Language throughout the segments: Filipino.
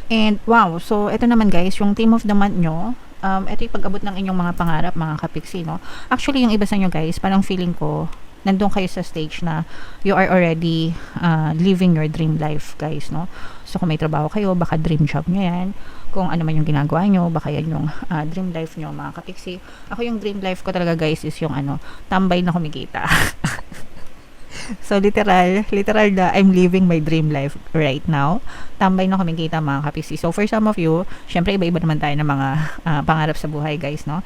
And wow, so ito naman guys, yung theme of the month nyo, ito yung pag-abot ng inyong mga pangarap, mga kapiksi, no? Actually, yung iba sa inyo guys, parang feeling ko, nandun kayo sa stage na you are already living your dream life, guys, no? So, kung may trabaho kayo, baka dream job nyo yan. Kung ano man yung ginagawa nyo, baka yan yung dream life nyo, mga kapiksi. Ako yung dream life ko talaga, guys, is yung tambay na kumikita. So, literal na I'm living my dream life right now. Tambay na kumikita, mga kapiksi. So, for some of you, syempre, iba-iba naman tayo ng mga pangarap sa buhay, guys, no?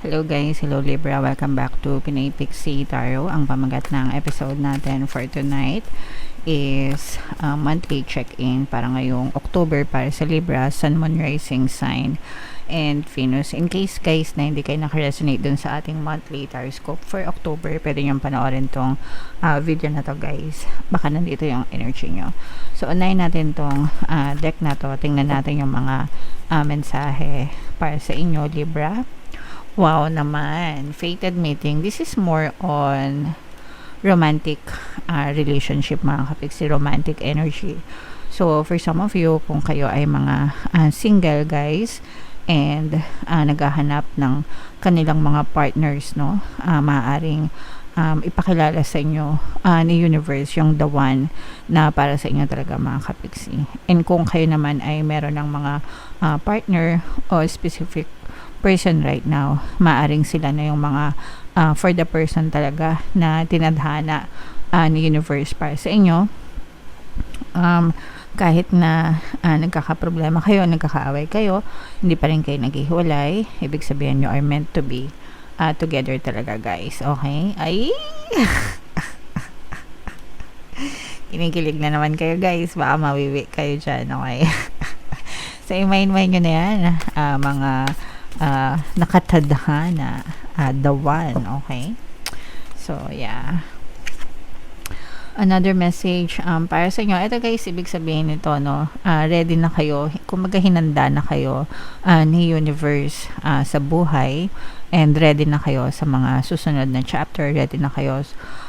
Hello guys, hello Libra, welcome back to Pinoy Pixie Tarot. Ang pamagat ng episode natin for tonight is monthly check-in para ngayong October para sa Libra, Sun, Moon, Rising sign and Venus. In case guys na hindi kayo nakaresonate dun sa ating monthly horoscope for October, pwede nyo panoorin tong video na to guys. Baka nandito yung energy nyo. So unahin natin tong deck na to. Tingnan natin yung mga mensahe para sa inyo Libra. Wow naman, fated meeting. This is more on romantic relationship, mga kapiksi, romantic energy. So, for some of you, kung kayo ay mga single guys and naghahanap ng kanilang mga partners, no, maaaring ipakilala sa inyo ni universe yung the one na para sa inyo talaga, mga kapiksi. And kung kayo naman ay meron ng mga partner o specific person right now, maaring sila na yung mga for the person talaga na tinadhana ni universe para sa inyo. Kahit na nagkakaproblema kayo, nagkakaaway kayo, hindi pa rin kayo naghihiwalay, ibig sabihin you are meant to be together talaga guys, okay? Ay kinikilig na naman kayo guys, baka mawiwi kayo dyan, okay? So i-mind nyo na yan, mga nakatadhana, the one, okay? So yeah, another message para sa inyo. Ito guys, ibig sabihin nito, no, ready na kayo, kumbaga hinanda na kayo ni universe sa buhay, and ready na kayo sa mga susunod na chapter, ready na kayo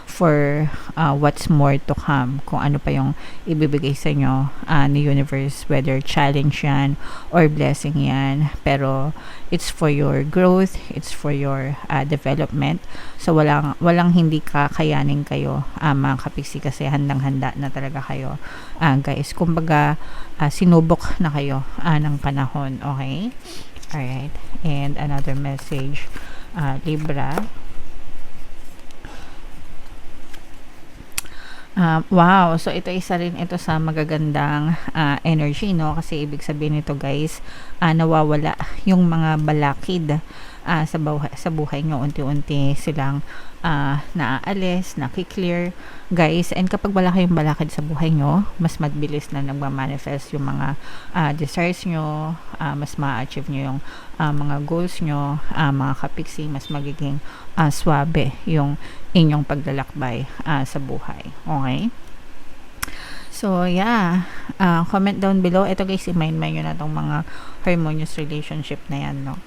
for what's more to come, kung ano pa yung ibibigay sa inyo ni universe, whether challenge yan or blessing yan, pero it's for your growth, it's for your development. So walang hindi kakayanin kayo, mga kapiksi, kasi handang-handa na talaga kayo guys, kumbaga sinubok na kayo ng panahon, okay? Alright, and another message Libra. Wow, so ito isa rin ito sa magagandang energy, no, kasi ibig sabihin nito guys, nawawala yung mga balakid sa buhay nyo, unti-unti silang naaalis, nakiklear guys, and kapag wala kayong balakid sa buhay nyo, mas mabilis na nagmamanifest yung mga desires nyo, mas ma-achieve nyo yung mga goals nyo, mga kapiksi, mas magiging swabe yung inyong paglalakbay sa buhay, okay? So yeah, comment down below. Ito guys, i-mind nyo na tong mga harmonious relationship na yan, no?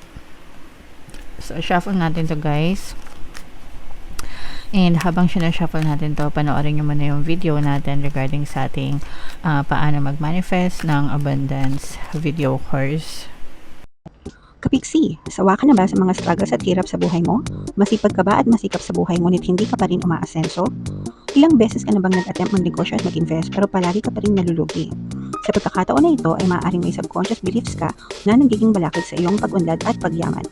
So shuffle natin to guys, and habang sinashuffle natin to, panoorin nyo muna yung video natin regarding sa ating paano mag-manifest ng abundance video course. Kapiksi, sawa ka na ba sa mga struggles at hirap sa buhay mo? Masipag ka ba at masikap sa buhay ngunit hindi ka pa rin umaasenso? Ilang beses ka na bang nag-attempt mag-negosyo at mag-invest pero palagi ka pa rin nalulugi? Sa pagkakataon na ito ay maaaring may subconscious beliefs ka na nagiging balakid sa iyong pag-unlad at pagyaman.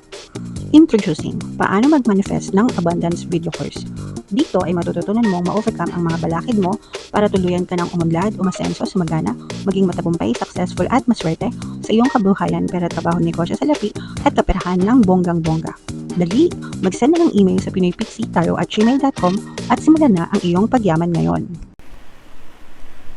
Introducing, paano mag-manifest ng abundance video course. Dito ay matututunan mong ma-overcome ang mga balakid mo para tuluyan ka ng umunlad, umasenso, sumagana, maging matagumpay, successful at maswerte sa iyong kabuhayan, pera, trabaho, negosyo, salapi at kaperahan ng bonggang-bongga. Dali, mag-send na ng email sa pinoypixie@gmail.com at simulan na ang iyong pagyaman ngayon.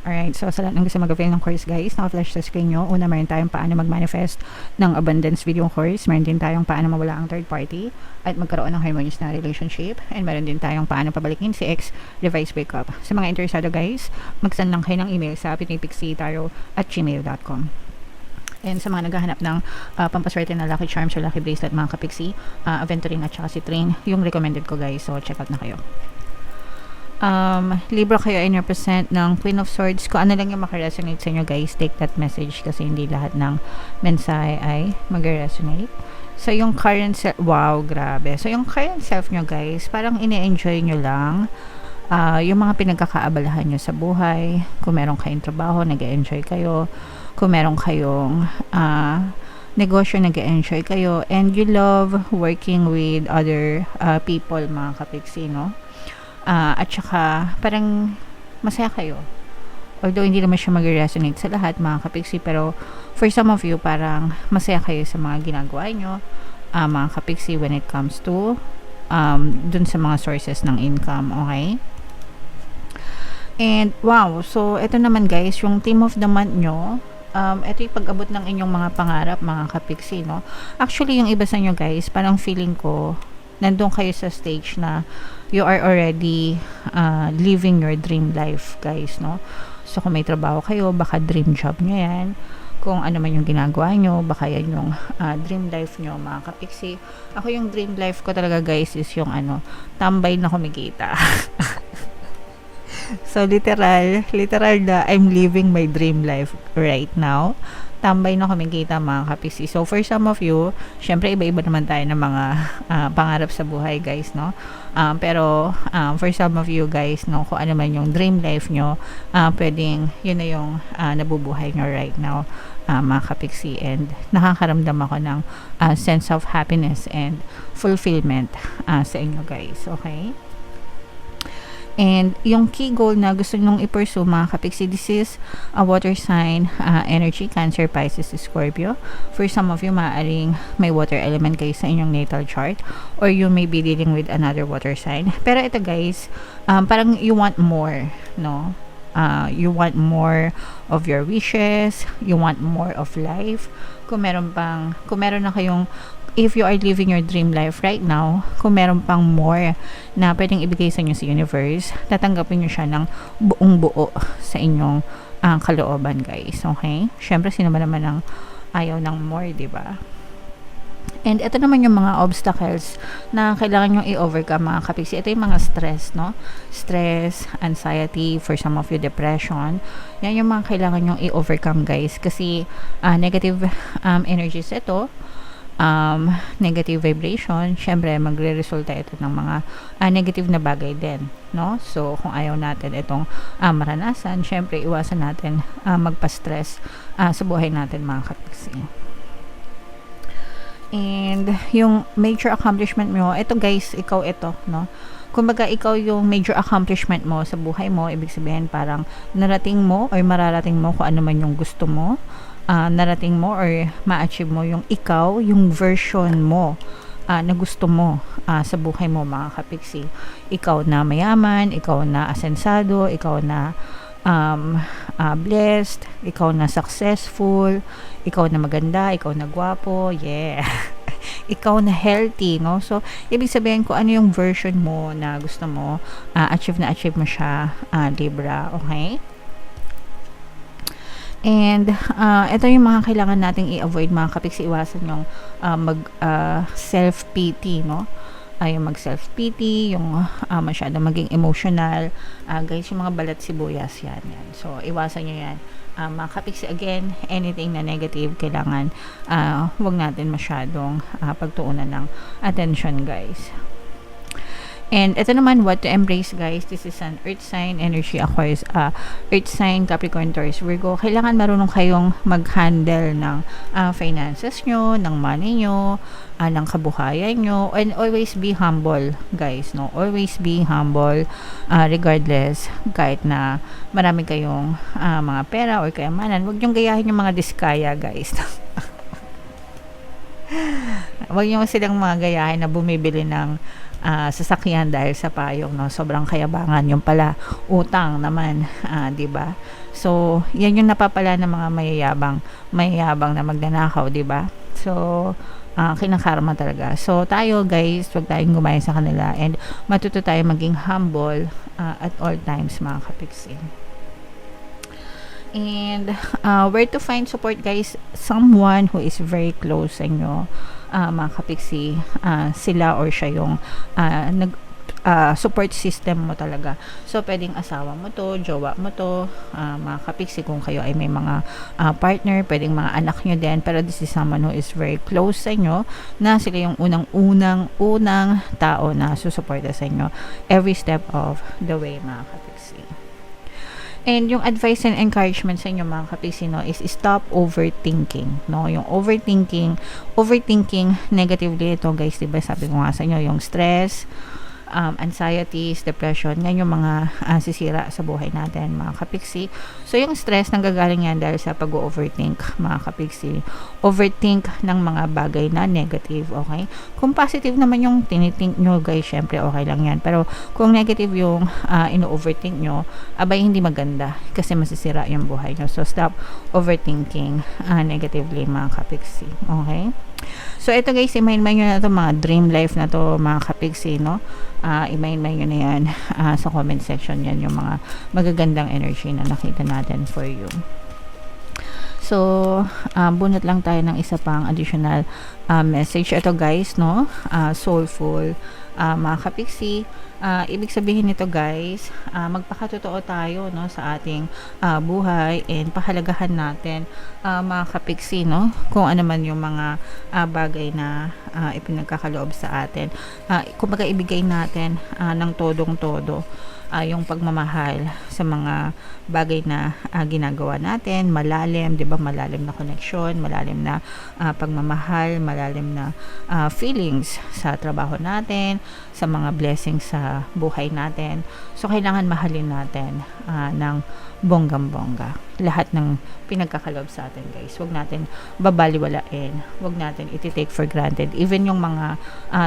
Alright, so sa lahat ng gusto mag-avail ng course guys, naka-flash sa screen nyo. Una, meron tayong paano mag-manifest ng abundance video course. Meron din tayong paano mawala ang third party at magkaroon ng harmonious na relationship. And meron din tayong paano pabalikin si ex, revise breakup. Sa mga interesado guys, mag-send lang kayo ng email sa pinoypixie@gmail.com. And sa mga naghahanap ng pampaswerte na lucky charms or lucky bracelet mga kapiksi, Aventurine at saka si Train, yung recommended ko guys. So, check out na kayo. Libra kayo ay represent ng Queen of Swords. Kung ano lang yung makaresonate sa inyo guys, take that message kasi hindi lahat ng mensahe ay mag-resonate. So, yung current self, wow, grabe. So, yung current self nyo guys, parang ine-enjoy nyo lang yung mga pinagkakaabalahan nyo sa buhay. Kung meron kayong trabaho, nag-enjoy kayo. Kung meron kayong negosyo, nag-enjoy kayo. And you love working with other people, mga kapiksi, no? At saka, parang masaya kayo. Although, hindi naman siya mag-resonate sa lahat, mga kapiksi. Pero, for some of you, parang masaya kayo sa mga ginagawa nyo, mga kapiksi, when it comes to dun sa mga sources ng income, okay? And, wow, so, ito naman guys, yung theme of the month nyo, ito yung pag-abot ng inyong mga pangarap, mga kapiksi, no? Actually, yung iba sa inyo guys, parang feeling ko, nandun kayo sa stage na you are already living your dream life, guys, no? So, kung may trabaho kayo, baka dream job nyo yan. Kung ano man yung ginagawa nyo, baka yan yung dream life nyo, mga kapiksi. Ako yung dream life ko talaga, guys, is yung tambay na kumikita. So, literal na I'm living my dream life right now. Tambay na kumikita, mga kapiksi. So, for some of you, syempre, iba-iba naman tayo ng mga pangarap sa buhay, guys, no? Pero, for some of you, guys, no, kung ano man yung dream life nyo, pwedeng, yun na yung nabubuhay nyo right now, mga kapiksi. And, nakakaramdam ako ng sense of happiness and fulfillment sa inyo, guys. Okay? And yung key goal na gusto nyong i-pursue, mga kapiksi, this is a water sign energy, Cancer, Pisces, Scorpio. For some of you, maaaring may water element kayo sa inyong natal chart, or you may be dealing with another water sign. Pero ito guys, parang you want more, no? You want more of your wishes, you want more of life. Kung meron na kayong, if you are living your dream life right now, kung meron pang more na pwedeng ibigay sa inyo sa universe, tatanggapin nyo siya ng buong buo sa inyong kalooban, guys. Okay? Syempre, sino ba naman ang ayaw ng more, diba? And ito naman yung mga obstacles na kailangan nyo i-overcome, mga kapiksi. Ito yung mga stress, no? Stress, anxiety, for some of you, depression. Yan yung mga kailangan nyo i-overcome, guys. Kasi negative energies ito, negative vibration, syempre magre-resulta ito ng mga negative na bagay din, no? So, kung ayaw natin itong maranasan, syempre iwasan natin magpa-stress sa buhay natin, mga kapiksi. And yung major accomplishment mo, ito guys, ikaw ito, no? Kumbaga, ikaw yung major accomplishment mo sa buhay mo, ibig sabihin parang narating mo or mararating mo kung ano man yung gusto mo, narating mo or ma-achieve mo yung ikaw, yung version mo na gusto mo sa buhay mo, mga kapiksi. Ikaw na mayaman, ikaw na asensado, ikaw na blessed, ikaw na successful, ikaw na maganda, ikaw na gwapo, yeah. Ikaw na healthy, no? So, ibig sabihin ko ano yung version mo na gusto mo, achieve mo siya, Libra, okay? And ito yung mga kailangan nating i-avoid, mga kapiksi. Iwasan yung self-pity, no? Yung mag self-pity, yung masyado maging emotional, guys, yung mga balat sibuyas, yan. So, iwasan nyo yan, mga kapiksi. Again, anything na negative, kailangan huwag natin masyadong pagtuunan ng attention, guys. And ito naman, what to embrace, guys. This is an earth sign energy, Aquarius, earth sign, Capricorn, Taurus, Virgo. Kailangan marunong kayong mag-handle ng finances nyo, ng money nyo, ng kabuhayan nyo, and always be humble, guys, no? Always be humble, regardless, kahit na marami kayong mga pera or kayamanan, huwag nyong gayahin yung mga diskaya, guys. Huwag nyo silang mga gayahin na bumibili ng sasakyan dahil sa payong, no? Sobrang kayabangan, yung pala utang naman, 'di ba? So, yan yung napapala ng mga mayayabang na magnanakaw, 'di ba? So, kinakarma talaga. So, tayo, guys, wag tayong gumaya sa kanila and matuto tayo maging humble at all times, mga kapiksi. And where to find support, guys? Someone who is very close sa inyo, mga kapiksi. Sila or siya yung support system mo talaga. So, pwedeng asawa mo to, jowa mo to, mga kapiksi, kung kayo ay may mga partner, pwedeng mga anak nyo din, pero this is someone who is very close sa inyo, na sila yung unang tao na susuporta sa inyo every step of the way, mga kapiksi. And yung advice and encouragement sa inyo, mga kapiksi, no, is stop overthinking, no? Yung overthinking negatively ito, guys, diba sabi ko nga sa inyo, yung stress, anxieties, depression, yan yung mga sisira sa buhay natin, mga kapiksi. So, yung stress, nanggagaling yan dahil sa pag-overthink, mga kapiksi. Overthink ng mga bagay na negative, okay? Kung positive naman yung tinithink nyo, guys, syempre okay lang yan. Pero, kung negative yung ino-overthink nyo, abay, hindi maganda kasi masisira yung buhay nyo. So, stop overthinking negatively, mga kapiksi, okay? So, ito, guys, i-mind-mind nyo na ito, mga dream life na to, mga kapiksi, no? I-mind-mind nyo na yan sa comment section. Yan yung mga magagandang energy na nakita natin for you. So, bunot lang tayo ng isa pang additional message. Ito, guys, no? Soulful, mga kapiksi. Ibig sabihin nito, guys, magpakatotoo tayo, no, sa ating buhay, and pahalagahan natin, mga kapiksi, no, kung ano man yung mga bagay na ipinagkakaloob sa atin. Kumbaga, ibigay natin ng todong-todo yung pagmamahal sa mga bagay na ginagawa natin, malalim, 'di ba? Malalim na connection, malalim na pagmamahal, malalim na feelings sa trabaho natin, sa mga blessings sa buhay natin. So, kailangan mahalin natin ng bonggang-bongga lahat ng pinagkakaloob sa atin, guys. Huwag natin babaliwalain, huwag natin iti-take for granted. Even yung mga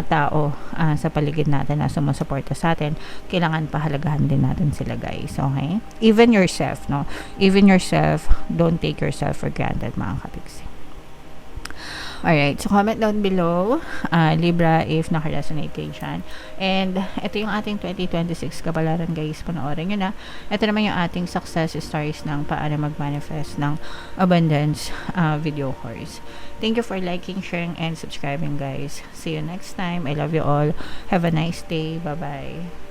tao sa paligid natin na sumusuporta sa atin, kailangan pahalagahan din natin sila, guys. Okay? Even yourself, no? Even yourself, don't take yourself for granted, mga kapiksi. Alright, so comment down below, Libra, if naka-resonate kayo dyan. And ito yung ating 2026 kapalaran, guys. Panoorin nyo na. Ito naman yung ating success stories ng paano mag-manifest ng abundance video course. Thank you for liking, sharing, and subscribing, guys. See you next time. I love you all. Have a nice day. Bye-bye.